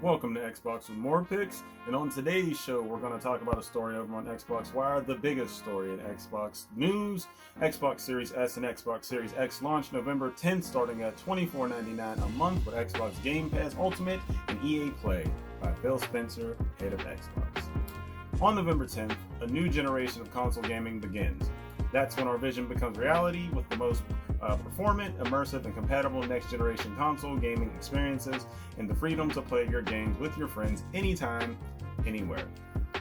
Welcome to Xbox with Morrpix, and on today's show we're going to talk about a story over on Xbox Wire, the biggest story in Xbox news. Xbox Series S and Xbox Series X launch November 10th, starting at $24.99 a month with Xbox Game Pass Ultimate and EA Play by Phil Spencer, head of Xbox. On November 10th, a new generation of console gaming begins. That's when our vision becomes reality with the most performant, immersive, and compatible next-generation console gaming experiences and the freedom to play your games with your friends anytime, anywhere.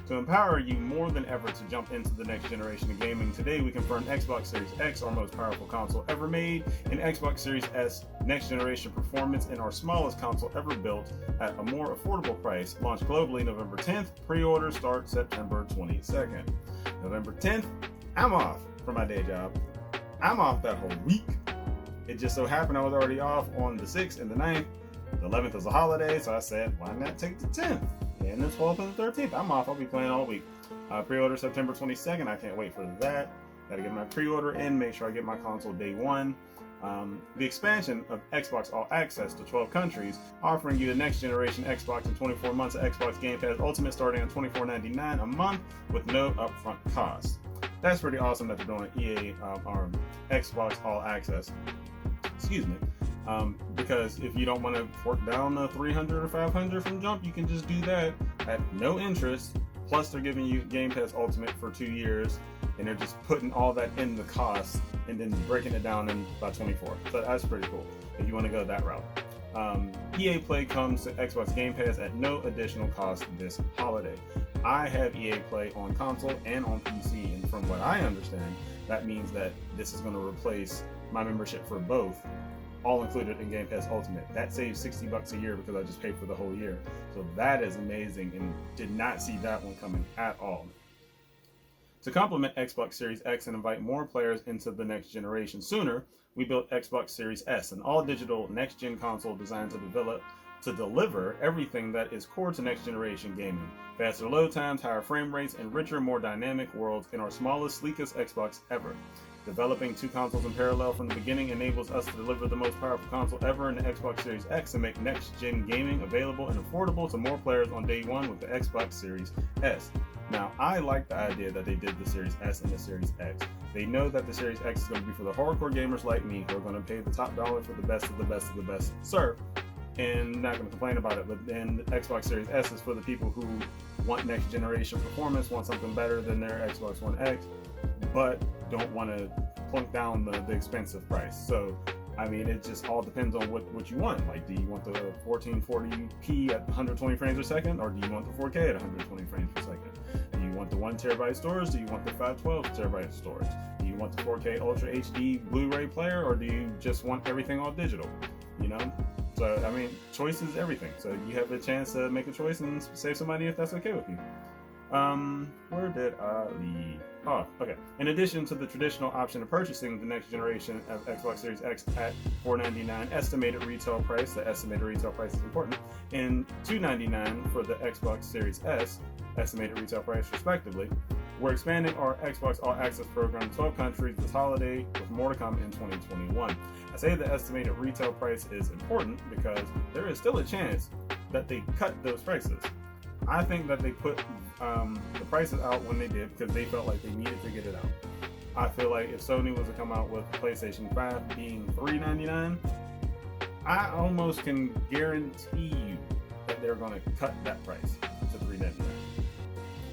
To empower you more than ever to jump into the next generation of gaming, today we confirm Xbox Series X, our most powerful console ever made, and Xbox Series S next-generation performance in our smallest console ever built at a more affordable price. Launch globally November 10th. Pre-order start September 22nd. November 10th, I'm off for my day job. I'm off that whole week. It just so happened I was already off on the 6th and the 9th. The 11th is a holiday, so I said, why not take the 10th? And the 12th and the 13th, I'm off. I'll be playing all week. Pre-order September 22nd. I can't wait for that. Gotta get my pre-order in, make sure I get my console day one. The expansion of Xbox All Access to 12 countries, offering you the next generation Xbox in 24 months of Xbox Game Pass Ultimate starting at $24.99 a month with no upfront cost. That's pretty awesome that they're doing EA or Xbox All Access. Excuse me. Because if you don't want to fork down the $300 or $500 from jump, you can just do that at no interest. Plus, they're giving you Game Pass Ultimate for 2 years, and they're just putting all that in the cost and then breaking it down in by 24. So that's pretty cool if you want to go that route. EA Play comes to Xbox Game Pass at no additional cost this holiday. I have EA Play on console and on PC, and from what I understand, that means that this is going to replace my membership for both, all included in Game Pass Ultimate. That saves $60 a year because I just paid for the whole year. So that is amazing, and did not see that one coming at all. To complement Xbox Series X and invite more players into the next generation sooner, we built Xbox Series S, an all-digital next-gen console designed to deliver everything that is core to next-generation gaming. Faster load times, higher frame rates, and richer, more dynamic worlds in our smallest, sleekest Xbox ever. Developing two consoles in parallel from the beginning enables us to deliver the most powerful console ever in the Xbox Series X and make next-gen gaming available and affordable to more players on day one with the Xbox Series S. Now, I like the idea that they did the Series S and the Series X. They know that the Series X is going to be for the hardcore gamers like me who are going to pay the top dollar for the best of the best of the best, sir, and not going to complain about it. But then the Xbox Series S is for the people who want next generation performance, want something better than their Xbox One X, but don't want to plunk down the expensive price. So, I mean, it just all depends on what you want. Like, do you want the 1440p at 120 frames per second, or do you want the 4K at 120 frames per second? Do you want the 1 terabyte storage? Do you want the 512 terabyte storage? Do you want the 4K Ultra HD Blu-ray player, or do you just want everything all digital? You know? So, I mean, choice is everything. So you have the chance to make a choice and save some money if that's okay with you. Where did I leave? Oh, okay. In addition to the traditional option of purchasing the next generation of Xbox Series X at $499 estimated retail price, the estimated retail price is important, and $299 for the Xbox Series S estimated retail price respectively, we're expanding our Xbox All Access program to 12 countries this holiday, with more to come in 2021. I say the estimated retail price is important because there is still a chance that they cut those prices. I think that they put the prices out when they did because they felt like they needed to get it out. I feel like if Sony was to come out with PlayStation 5 being $399, I almost can guarantee you that they're going to cut that price to $399.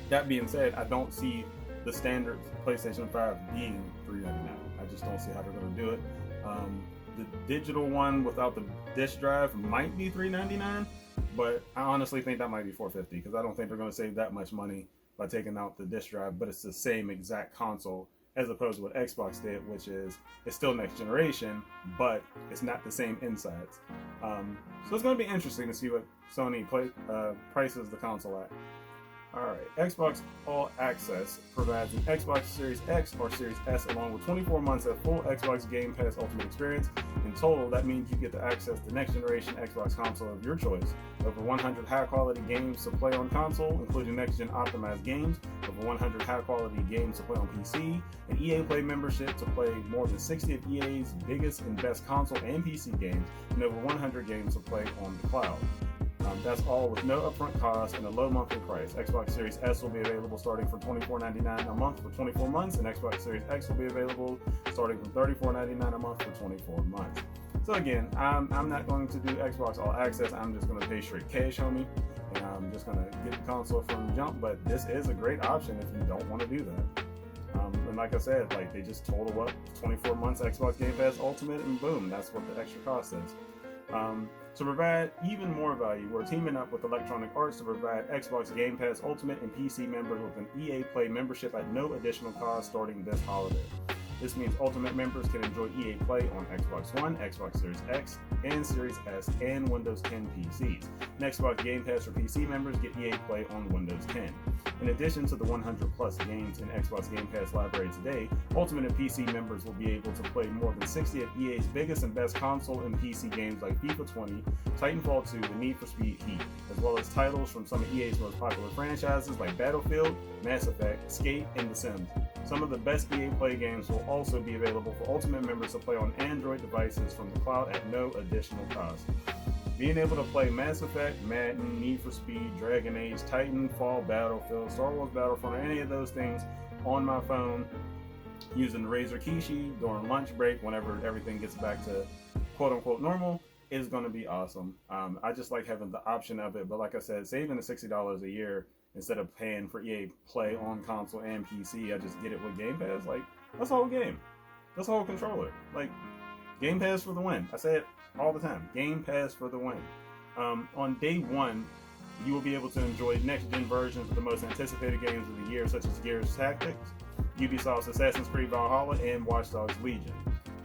That being said, I don't see the standard PlayStation 5 being $399. I just don't see how they're going to do it. The digital one without the disk drive might be $399, but I honestly think that might be $450 because I don't think they're going to save that much money by taking out the disk drive, but it's the same exact console as opposed to what Xbox did, which is it's still next generation, but it's not the same insides. So it's going to be interesting to see what Sony prices the console at. Alright, Xbox All Access provides an Xbox Series X or Series S along with 24 months of full Xbox Game Pass Ultimate experience. In total, that means you get to access the next generation Xbox console of your choice. Over 100 high-quality games to play on console, including next-gen optimized games. Over 100 high-quality games to play on PC. An EA Play membership to play more than 60 of EA's biggest and best console and PC games. And over 100 games to play on the cloud. That's all with no upfront cost and a low monthly price. Xbox Series S will be available starting from $24.99 a month for 24 months, and Xbox Series X will be available starting from $34.99 a month for 24 months. So again, I'm not going to do Xbox All Access. I'm just going to pay straight cash, homie, and I'm just going to get the console from jump. But this is a great option if you don't want to do that. And like I said, like they just total up 24 months Xbox Game Pass Ultimate, and boom, that's what the extra cost is. To provide even more value, we're teaming up with Electronic Arts to provide Xbox Game Pass Ultimate and PC members with an EA Play membership at no additional cost starting this holiday. This means Ultimate members can enjoy EA Play on Xbox One, Xbox Series X, and Series S, and Windows 10 PCs. And Xbox Game Pass for PC members get EA Play on Windows 10. In addition to the 100 plus games in Xbox Game Pass library today, Ultimate and PC members will be able to play more than 60 of EA's biggest and best console and PC games like FIFA 20, Titanfall 2, and Need for Speed Heat, as well as titles from some of EA's most popular franchises like Battlefield, Mass Effect, Skate, and The Sims. Some of the best EA Play games will also be available for Ultimate members to play on Android devices from the cloud at no additional cost. Being able to play Mass Effect, Madden, Need for Speed, Dragon Age, Titanfall, Battlefield, Star Wars Battlefront, or any of those things on my phone using the Razer Kishi during lunch break whenever everything gets back to quote-unquote normal is going to be awesome. I just like having the option of it, but like I said, saving the $60 a year instead of paying for EA Play on console and PC, I just get it with Game Pass. Like, that's the whole game. That's the whole controller. Like, Game Pass for the win. I say it all the time. Game Pass for the win. On day one, you will be able to enjoy next-gen versions of the most anticipated games of the year, such as Gears Tactics, Ubisoft's Assassin's Creed Valhalla, and Watch Dogs Legion.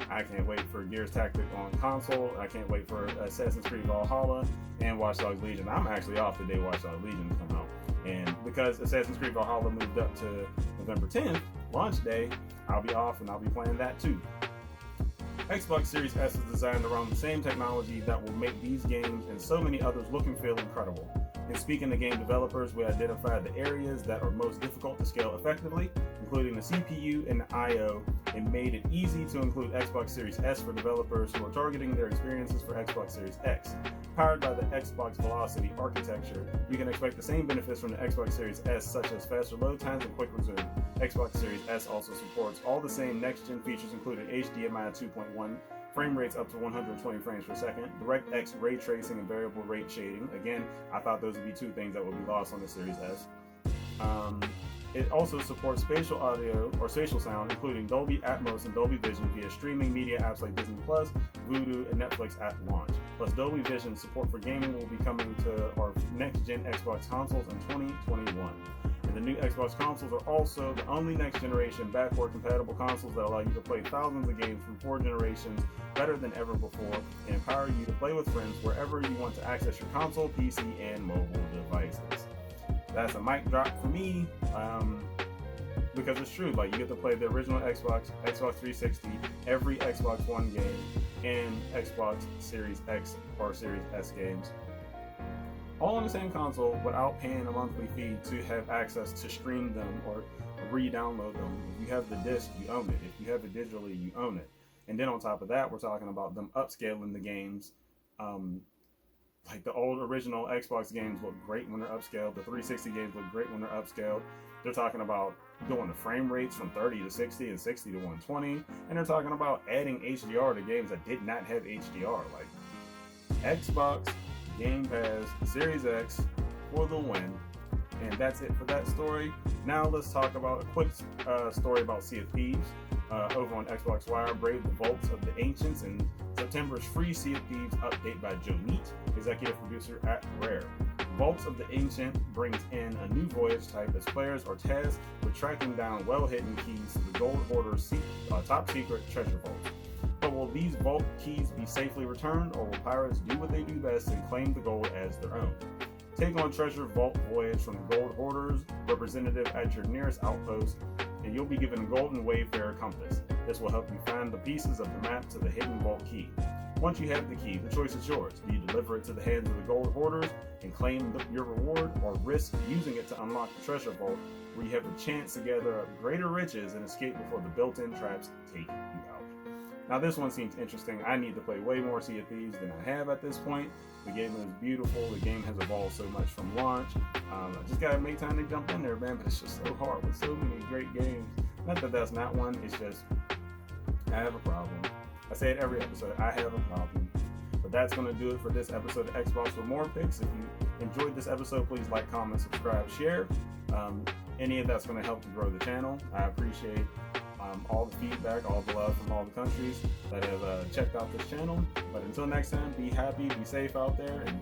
I can't wait for Gears Tactics on console. I can't wait for Assassin's Creed Valhalla and Watch Dogs Legion. I'm actually off the day Watch Dogs Legion come out. And because Assassin's Creed Valhalla moved up to November 10th, launch day, I'll be off and I'll be playing that too. Xbox Series S is designed around the same technology that will make these games and so many others look and feel incredible. In speaking to game developers, we identified the areas that are most difficult to scale effectively, including the CPU and the I/O, and made it easy to include Xbox Series S for developers who are targeting their experiences for Xbox Series X. Powered by the Xbox Velocity architecture, you can expect the same benefits from the Xbox Series S, such as faster load times and quick resume. Xbox Series S also supports all the same next-gen features, including HDMI 2.1, frame rates up to 120 frames per second, DirectX ray tracing and variable rate shading. Again, I thought those would be two things that would be lost on the Series S. It also supports spatial audio or spatial sound, including Dolby Atmos and Dolby Vision via streaming media apps like Disney Plus, Vudu, and Netflix at launch. Plus, Dolby Vision support for gaming will be coming to our next-gen Xbox consoles in 2021. And the new Xbox consoles are also the only next-generation backward-compatible consoles that allow you to play thousands of games from 4 generations better than ever before and empower you to play with friends wherever you want to access your console, PC, and mobile devices. That's a mic drop for me, because it's true. Like, you get to play the original Xbox 360, every Xbox One game, and Xbox Series X or Series S games, all on the same console without paying a monthly fee to have access to stream them or re-download them. If you have the disc, you own it. If you have it digitally, you own it. And then on top of that, we're talking about them upscaling the games. Like the old original Xbox games look great when they're upscaled. The 360 games look great when they're upscaled. They're talking about doing the frame rates from 30 to 60 and 60 to 120. And they're talking about adding HDR to games that did not have HDR. Like, Xbox Game Pass Series X for the win. And that's it for that story. Now let's talk about a quick story about Sea of Thieves. Over on Xbox Wire, brave the vaults of the ancients, and September's free Sea of Thieves update by Joe Neat, executive producer at Rare. Vaults of the Ancient brings in a new voyage type as players are tasked with tracking down well-hidden keys to the Gold Hoarder's top secret treasure vault. But will these vault keys be safely returned, or will pirates do what they do best and claim the gold as their own? Take on Treasure Vault Voyage from the Gold Hoarder's representative at your nearest outpost, and you'll be given a golden Wayfarer compass. This will help you find the pieces of the map to the hidden vault key. Once you have the key, the choice is yours. Do you deliver it to the hands of the Gold Hoarders and claim your reward, or risk using it to unlock the treasure vault, where you have a chance to gather up greater riches and escape before the built-in traps take you out? Now this one seems interesting. I need to play way more Sea of Thieves than I have at this point. The game is beautiful. The game has evolved so much from launch. I just gotta make time to jump in there, man. But it's just so hard with so many great games. Not that that's not one. It's just I have a problem. I say it every episode. I have a problem. But that's gonna do it for this episode of Xbox with Morrpix. If you enjoyed this episode, please like, comment, subscribe, share. Any of that's gonna help to grow the channel. I appreciate all the feedback, all the love from all the countries that have checked out this channel. But until next time, be happy, be safe out there, and